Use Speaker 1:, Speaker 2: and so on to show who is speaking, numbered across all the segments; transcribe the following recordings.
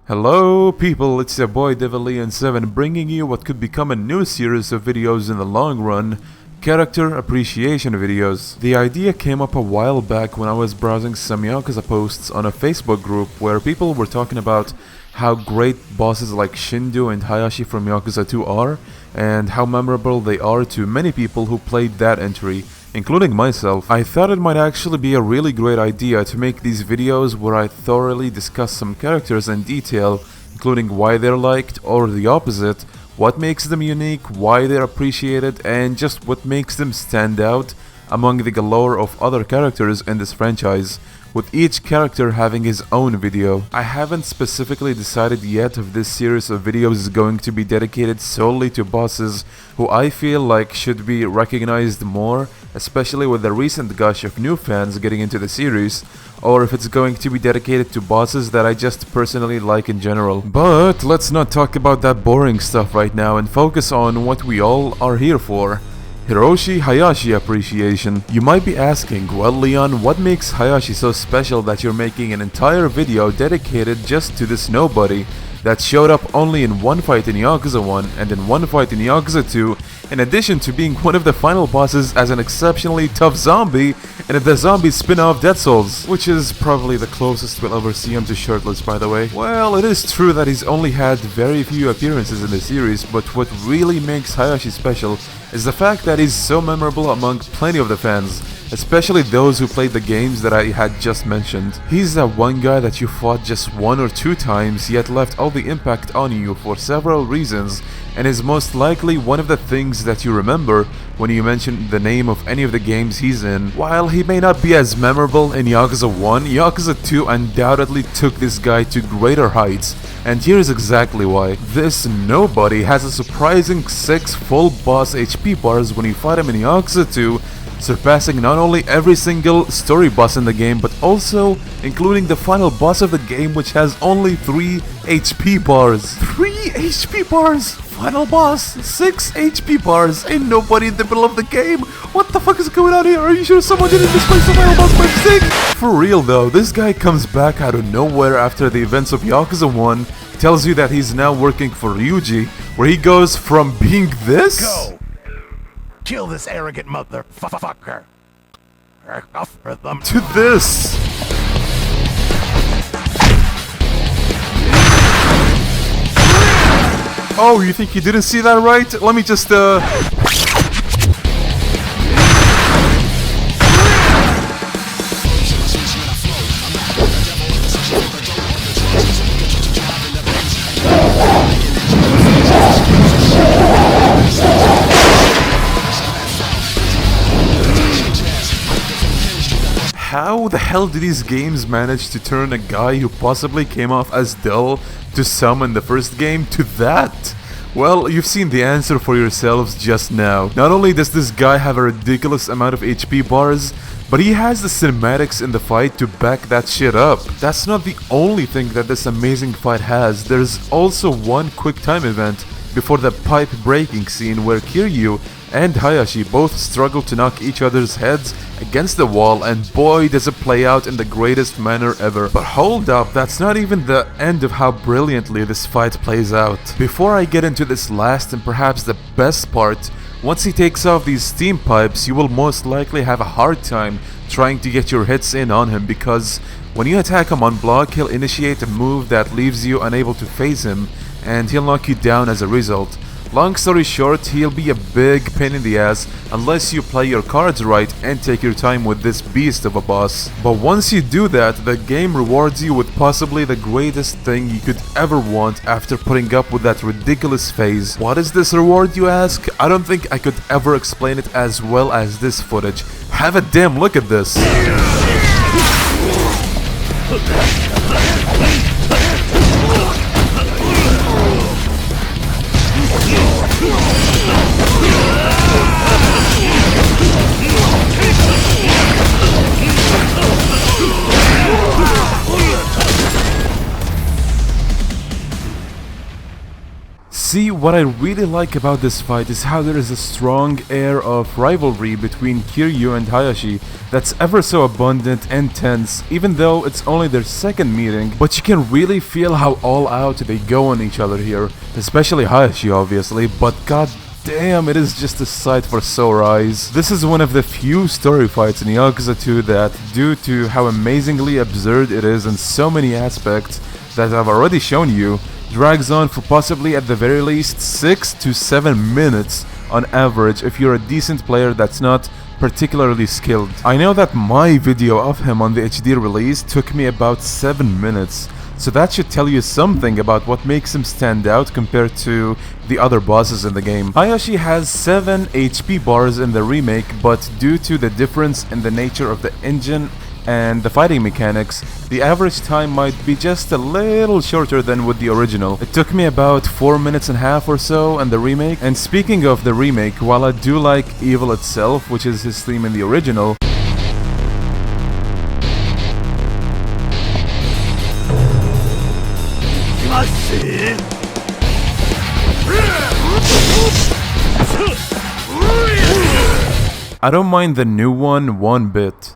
Speaker 1: Hello people, it's your boy DevilLeon7 bringing you what could become a new series of videos in the long run, character appreciation videos. The idea came up a while back when I was browsing some Yakuza posts on a Facebook group where people were talking about how great bosses like Shindo and Hayashi from Yakuza 2 are, and how memorable they are to many people who played that entry, including myself. I thought it might actually be a really great idea to make these videos where I thoroughly discuss some characters in detail, including why they're liked or the opposite, what makes them unique, why they're appreciated, and just what makes them stand out among the galore of other characters in this franchise, with each character having his own video. I haven't specifically decided yet if this series of videos is going to be dedicated solely to bosses who I feel like should be recognized more, especially with the recent gush of new fans getting into the series, or if it's going to be dedicated to bosses that I just personally like in general. But let's not talk about that boring stuff right now and focus on what we all are here for. Hiroshi Hayashi appreciation. You might be asking, well Leon, what makes Hayashi so special that you're making an entire video dedicated just to this nobody that showed up only in one fight in Yakuza 1 and in one fight in Yakuza 2, in addition to being one of the final bosses as an exceptionally tough zombie in the zombie spin-off Dead Souls, which is probably the closest we'll ever see him to shirtless, by the way. Well, it is true that he's only had very few appearances in the series, but what really makes Hayashi special is the fact that he's so memorable among plenty of the fans, especially those who played the games that I had just mentioned. He's that one guy that you fought just one or two times, yet left all the impact on you for several reasons, and is most likely one of the things that you remember when you mention the name of any of the games he's in. While he may not be as memorable in Yakuza 1, Yakuza 2 undoubtedly took this guy to greater heights, and here's exactly why. This nobody has a surprising 6 full boss HP bars when you fight him in Yakuza 2, surpassing not only every single story boss in the game, but also including the final boss of the game, which has only 3 HP bars. 3 HP bars! Final boss, 6 HP bars, ain't nobody in the middle of the game. What the fuck is going on here? Are you sure someone didn't displace the final boss by mistake? For real though, this guy comes back out of nowhere after the events of Yakuza 1, tells you that he's now working for Ryuji, where he goes from being this?
Speaker 2: Go! Kill this arrogant motherfucker. Offer them
Speaker 1: to this. Oh, you think you didn't see that right? Let me just How the hell did these games manage to turn a guy who possibly came off as dull to some in the first game to that? Well, you've seen the answer for yourselves just now. Not only does this guy have a ridiculous amount of HP bars, but he has the cinematics in the fight to back that shit up. That's not the only thing that this amazing fight has. There's also one quick time event before the pipe breaking scene where Kiryu and Hayashi both struggle to knock each other's heads against the wall, and boy does it play out in the greatest manner ever. But hold up, that's not even the end of how brilliantly this fight plays out. Before I get into this last and perhaps the best part, once he takes off these steam pipes, you will most likely have a hard time trying to get your hits in on him, because when you attack him on block, he'll initiate a move that leaves you unable to phase him, and he'll knock you down as a result. Long story short, he'll be a big pain in the ass unless you play your cards right and take your time with this beast of a boss. But once you do that, the game rewards you with possibly the greatest thing you could ever want after putting up with that ridiculous phase. What is this reward, you ask? I don't think I could ever explain it as well as this footage. Have a damn look at this. See, what I really like about this fight is how there is a strong air of rivalry between Kiryu and Hayashi that's ever so abundant and tense, even though it's only their second meeting, but you can really feel how all out they go on each other here, especially Hayashi obviously, but god damn, it is just a sight for sore eyes. This is one of the few story fights in Yakuza 2 that, due to how amazingly absurd it is in so many aspects that I've already shown you, drags on for possibly at the very least 6 to 7 minutes on average if you're a decent player that's not particularly skilled. I know that my video of him on the HD release took me about 7 minutes, so that should tell you something about what makes him stand out compared to the other bosses in the game. Hayashi has 7 HP bars in the remake, but due to the difference in the nature of the engine and the fighting mechanics, the average time might be just a little shorter than with the original. It took me about 4 minutes and a half or so in the remake. And speaking of the remake, while I do like Evil itself, which is his theme in the original, I don't mind the new one bit.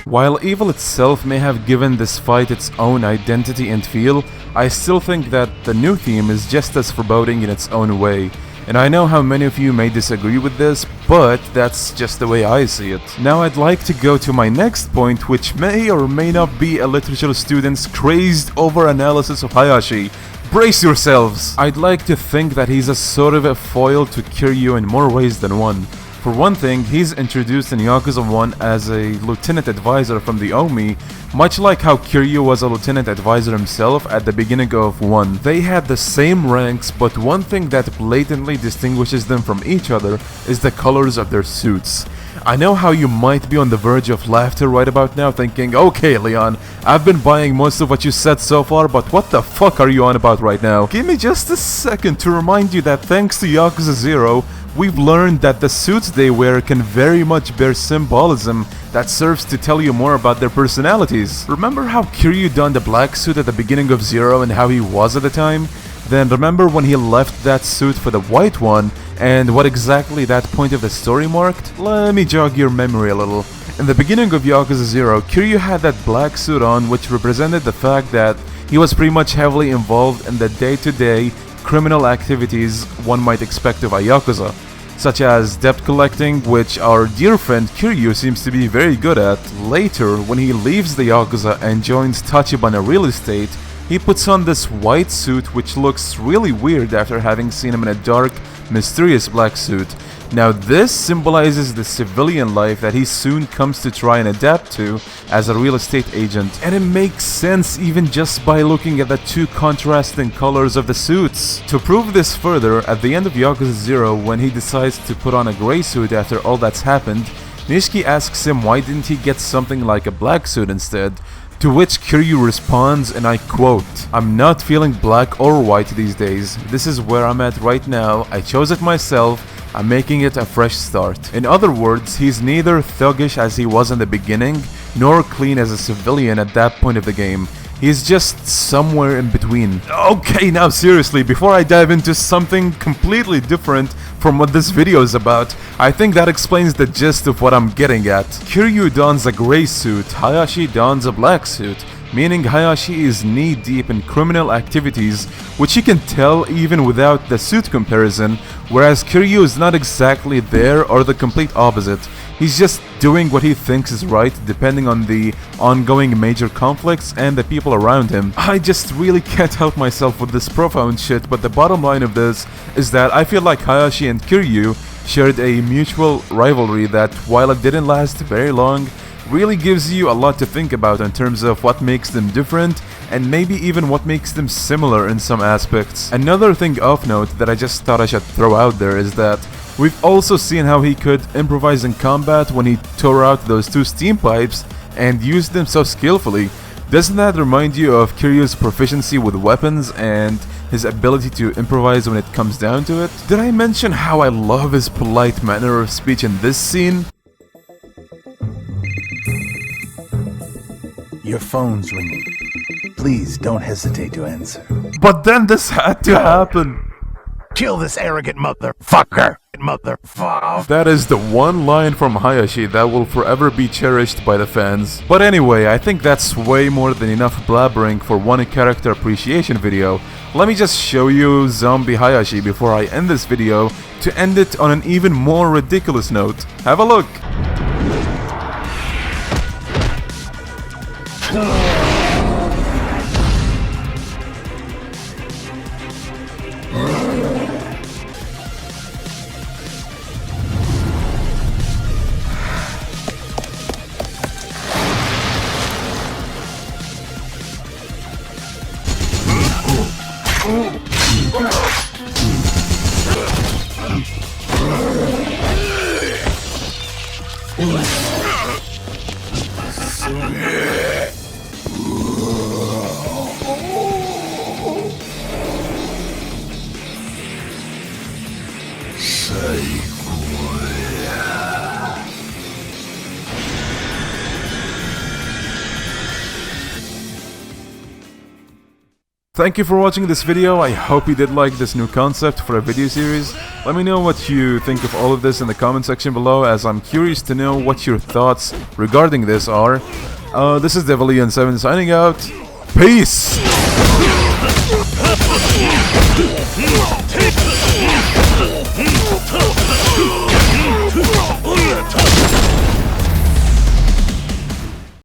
Speaker 1: While Evil itself may have given this fight its own identity and feel, I still think that the new theme is just as foreboding in its own way. And I know how many of you may disagree with this, but that's just the way I see it. Now I'd like to go to my next point, which may or may not be a literature student's crazed over-analysis of Hayashi. Brace yourselves! I'd like to think that he's a sort of a foil to Kiryu in more ways than one. For one thing, he's introduced in Yakuza 1 as a lieutenant advisor from the Omi, much like how Kiryu was a lieutenant advisor himself at the beginning of 1. They had the same ranks, but one thing that blatantly distinguishes them from each other is the colors of their suits. I know how you might be on the verge of laughter right about now, thinking, okay Leon, I've been buying most of what you said so far, but what the fuck are you on about right now? Give me just a second to remind you that thanks to Yakuza 0, we've learned that the suits they wear can very much bear symbolism that serves to tell you more about their personalities. Remember how Kiryu donned the black suit at the beginning of 0 and how he was at the time? Then remember when he left that suit for the white one and what exactly that point of the story marked? Let me jog your memory a little. In the beginning of Yakuza 0, Kiryu had that black suit on, which represented the fact that he was pretty much heavily involved in the day-to-day criminal activities one might expect of a Yakuza, such as debt collecting, which our dear friend Kiryu seems to be very good at. Later, when he leaves the Yakuza and joins Tachibana Real Estate, he puts on this white suit which looks really weird after having seen him in a dark, mysterious black suit. Now this symbolizes the civilian life that he soon comes to try and adapt to as a real estate agent. And it makes sense even just by looking at the two contrasting colors of the suits. To prove this further, at the end of Yakuza 0, when he decides to put on a grey suit after all that's happened, Nishiki asks him why didn't he get something like a black suit instead, to which Kiryu responds, and I quote, "I'm not feeling black or white these days. This is where I'm at right now. I chose it myself. I'm making it a fresh start." In other words, he's neither thuggish as he was in the beginning, nor clean as a civilian at that point of the game. He's just somewhere in between. Okay, now seriously, before I dive into something completely different from what this video is about, I think that explains the gist of what I'm getting at. Kiryu dons a grey suit, Hayashi dons a black suit, meaning Hayashi is knee-deep in criminal activities, which you can tell even without the suit comparison, whereas Kiryu is not exactly there or the complete opposite. He's just doing what he thinks is right, depending on the ongoing major conflicts and the people around him. I just really can't help myself with this profound shit, but the bottom line of this is that I feel like Hayashi and Kiryu shared a mutual rivalry that, while it didn't last very long, really gives you a lot to think about in terms of what makes them different and maybe even what makes them similar in some aspects. Another thing of note that I just thought I should throw out there is that we've also seen how he could improvise in combat when he tore out those two steam pipes and used them so skillfully. Doesn't that remind you of Kiryu's proficiency with weapons and his ability to improvise when it comes down to it? Did I mention how I love his polite manner of speech in this scene?
Speaker 2: Your phone's ringing. Please don't hesitate to answer.
Speaker 1: But then this had to happen.
Speaker 2: Kill this arrogant motherfucker! Motherfucker!
Speaker 1: That is the one line from Hayashi that will forever be cherished by the fans. But anyway, I think that's way more than enough blabbering for one character appreciation video. Let me just show you Zombie Hayashi before I end this video to end it on an even more ridiculous note. Have a look! Thank you for watching this video. I hope you did like this new concept for a video series. Let me know what you think of all of this in the comment section below, as I'm curious to know what your thoughts regarding this are. This is Devilian7 signing out. Peace!